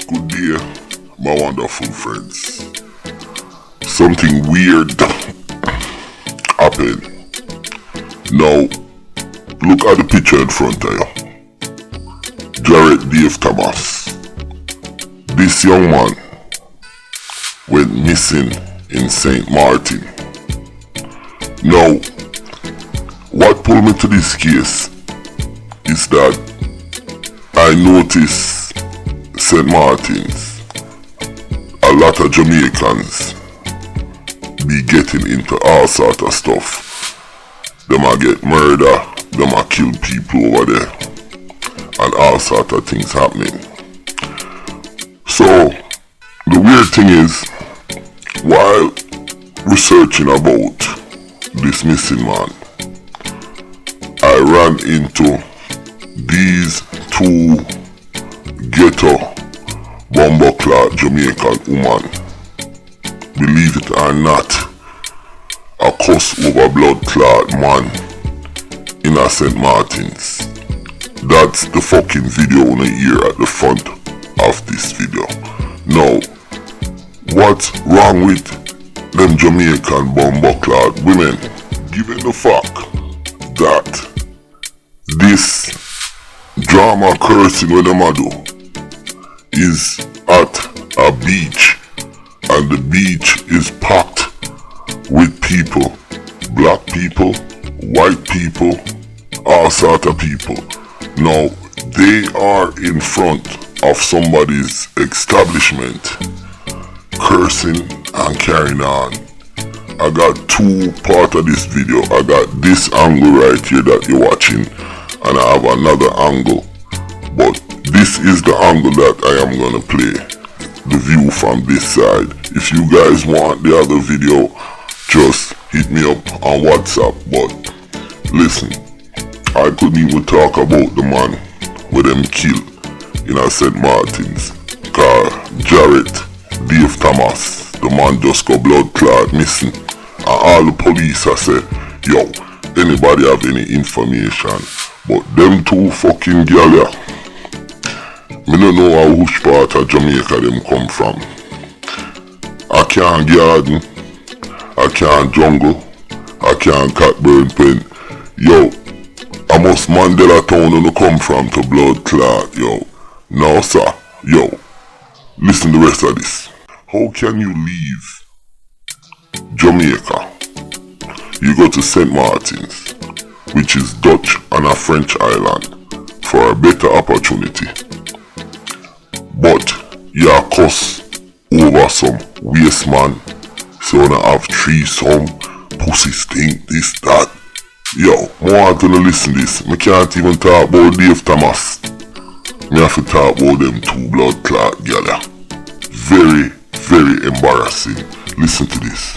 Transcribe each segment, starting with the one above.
Good day, my wonderful friends. Something weird happened. Now, look at the picture in front of you. Jared Dave Thomas. This young man went missing in St Martin. Now, what pulled me to this case is that I noticed St Martin's, a lot of Jamaicans be getting into all sort of stuff. Them a get murder, them a kill people over there, and all sort of things happening. So, the weird thing is, while researching about this missing man, I ran into these two ghetto bumbleclad Jamaican women. Believe it or not, a cuss over blood clot man in a St Martin's. That's the fucking video on the ear at the front of this video. Now, what's wrong with them Jamaican bumbleclad women? Given the fact that this drama cursing with them a do is at a beach, and the beach is packed with people, black people, white people, all sort of people. Now, they are in front of somebody's establishment, cursing and carrying on. I got two parts of this video. I got this angle right here that you're watching, and I have another angle. But this is the angle that I am gonna play, the view from this side. If you guys want the other video, just hit me up on WhatsApp. But listen, I couldn't even talk about the man with them killed in a St. Martin's. Cause Jared Dave Thomas, the man just got blood clot missing. And all the police I say, yo, anybody have any information? But them two fucking gyal, me don't know how which part of Jamaica them come from. I can't garden, I can't jungle, I can't Catburn pen. Yo, I must Mandela town when you come from to blood clot, yo. No sir, yo, listen to the rest of this. How can you leave Jamaica? You go to St. Martin's, which is Dutch and a French island, for a better opportunity. But you are cuss over some waste man, so you have threesome, pussy stink, this, that. Yo, I want to listen to this. I can't even talk about Dave Thomas. I have to talk about them two blood clot gyal. Very, very embarrassing. Listen to this.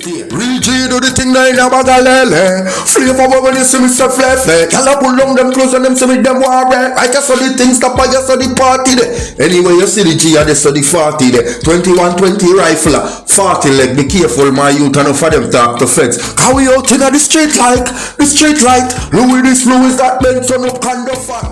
Real G do the thing now in a bag of lele. Flavor when you see me say flefe. Y'all pull down them clothes and them see me them warre. I just saw the thing stop, I just saw the party there. Anyway you see the G and they saw the 40 there. 21-20 rifle, 40 leg. Be careful my youth and for them talk to feds. Cause we out in the street like, the street light. Louis that Benson up kind of fat.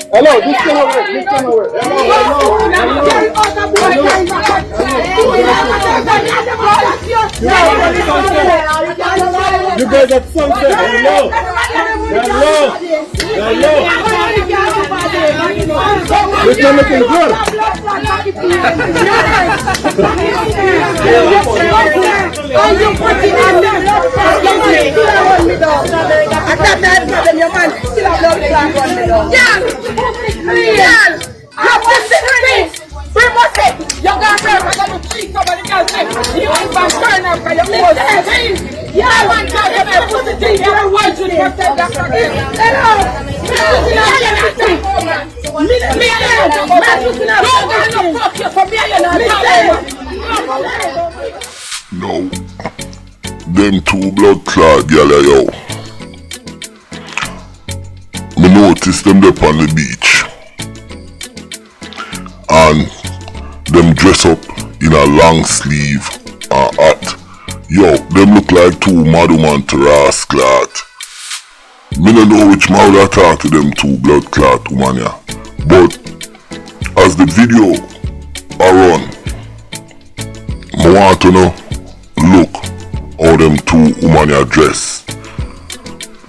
Hello, this can over. You guys at sunset, hello. This is looking good. No, them two blood clot gyal yo. Me notice them up on the beach and them dress up in a long sleeve and hat. Yo, them look like two mad woman to ras clot. Me no know which man would talk to them two blood clot woman ya. But as the video a run, I want to know look how them two woman ya dress.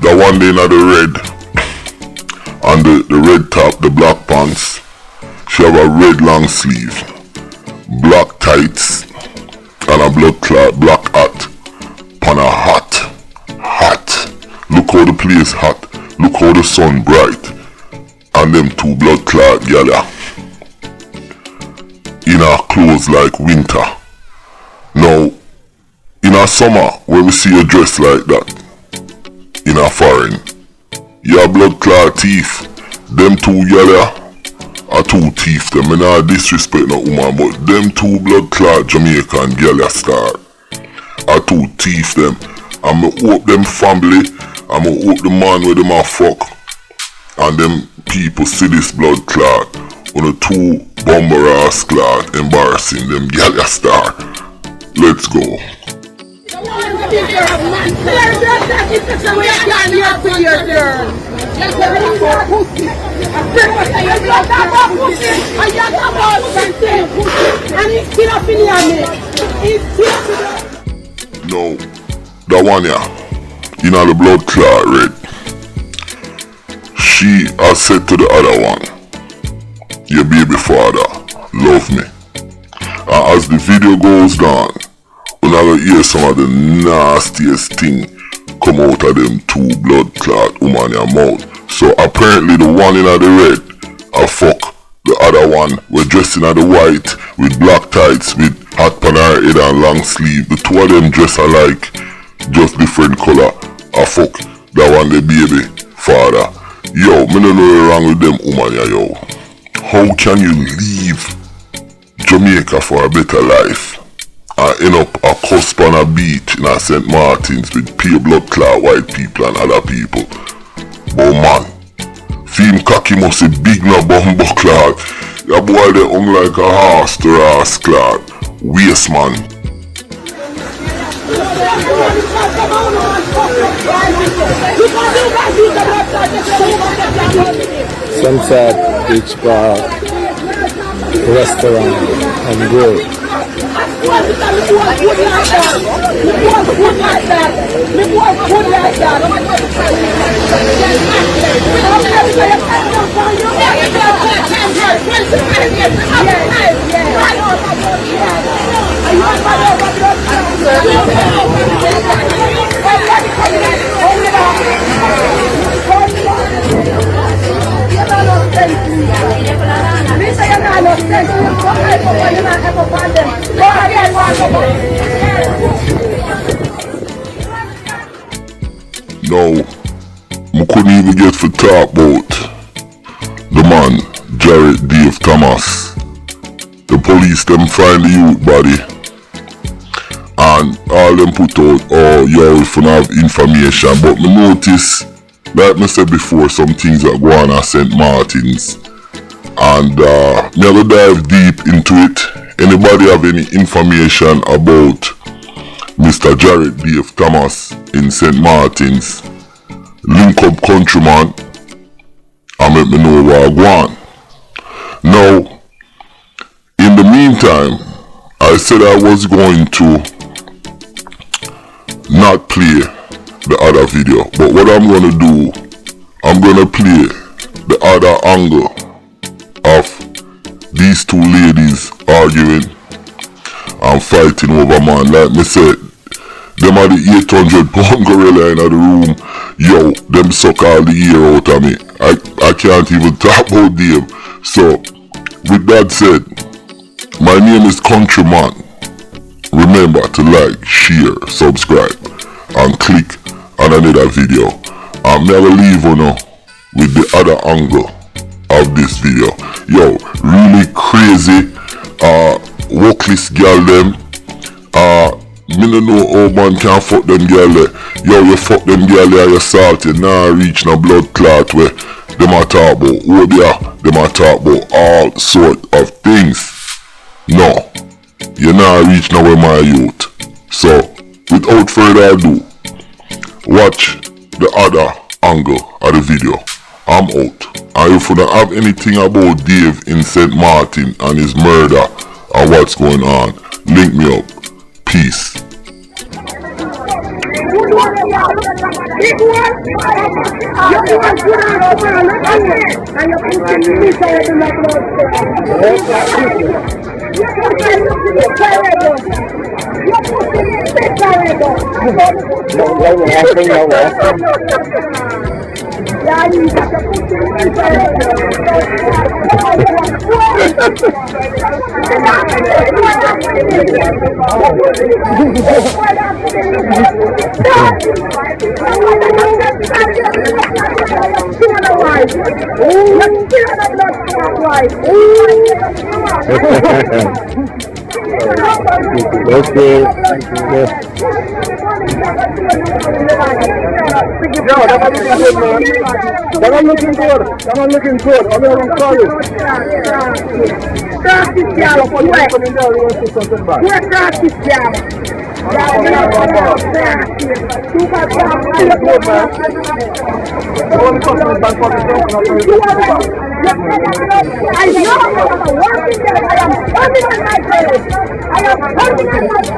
The one day in the red and the red top, the black pants. She have a red long sleeve, black tights and a blood clot black hat. Pan a hat. Look how the place hot. Look how the sun bright. And them two blood clot gyal in a clothes like winter. Now, in a summer when we see a dress like that, in a foreign, your blood clot teeth. Them two gyal are two teeth. Them in a disrespect no woman, but them two blood clot Jamaican gyal star are two teeth them. I'ma hope them family, I'ma hope the man where them a fuck and them people see this blood clot on a two bomber ass clot embarrassing them gyal star. Let's go. No, that one ya, in the blood clot red. She has said to the other one, your baby father love me. And as the video goes down, we're gonna hear some of the nastiest thing come out of them two blood clot woman your mouth. So apparently the one in the red a fuck the other one. We're dressed in the white with black tights with hat pan her head and long sleeve. The two of them dress alike, just different color. A fuck that one the baby father. Yo, me no know what's wrong with them woman ya yo. How can you leave Jamaica for a better life and end up a cusp on a beach in a St Martin's with pure blood clot white people and other people? But man, film cocky must be big no bumbo clot. Your boy they hung like a horse to ass clot. Waste man. Sunset Beach Bar Restaurant and Grill. No, I couldn't even get for talk about the man, Jared Dave Thomas. The police them find the youth body and all them put out, oh yo, if you have information, but me notice, like I said before, some things that go on at St Martin's and me have to dive deep into it. Anybody have any information about Mr. Jared Dave Thomas in St Martin's? Link up countryman and let me know where I go on. Now, in the meantime, I said I was going to not play the other video, but what I'm going to do, I'm going to play the other angle of these two ladies arguing and fighting over man. Like me said, them are the 800-pound gorilla in the room. Yo, them suck all the ear out of me. I can't even talk about them. So, with that said, my name is Countryman. Remember to like, share, subscribe, and click on another video. I'm never leave you now with the other angle of this video. Yo, really crazy workless girl them. Me no know how man can fuck them girl there. Yo, you fuck them girl there, you salty. Nah reach no blood clot where them a talk about OVA, them a talk about all sort of things. No, you nah reach nowhere my youth. So, without further ado, watch the other angle of the video. I'm out. And if you don't have anything about Dave in St Martin and his murder and what's going on, link me up. Peace. Okay. That one looking good. That one looking good. I'm going to call you. Start this jam. Where start this jam? I know I'm working there. I am coming on my face. I am coming on my face. I am coming on my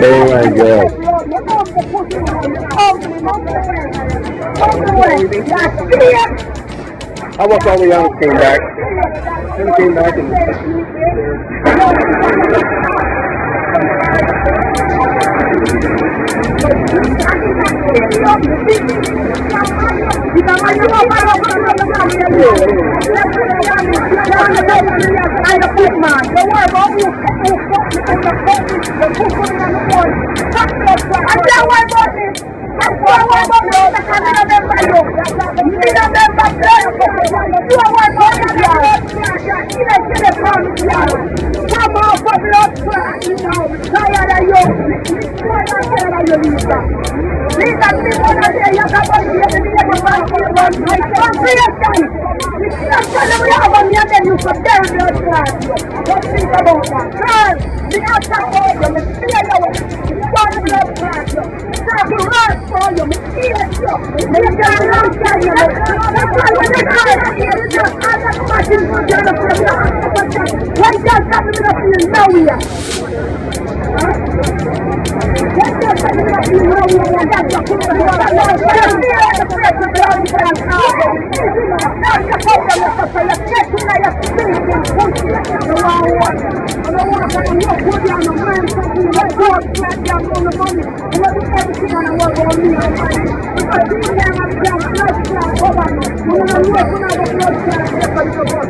Oh my God. How about all the young came back? He came back and I'm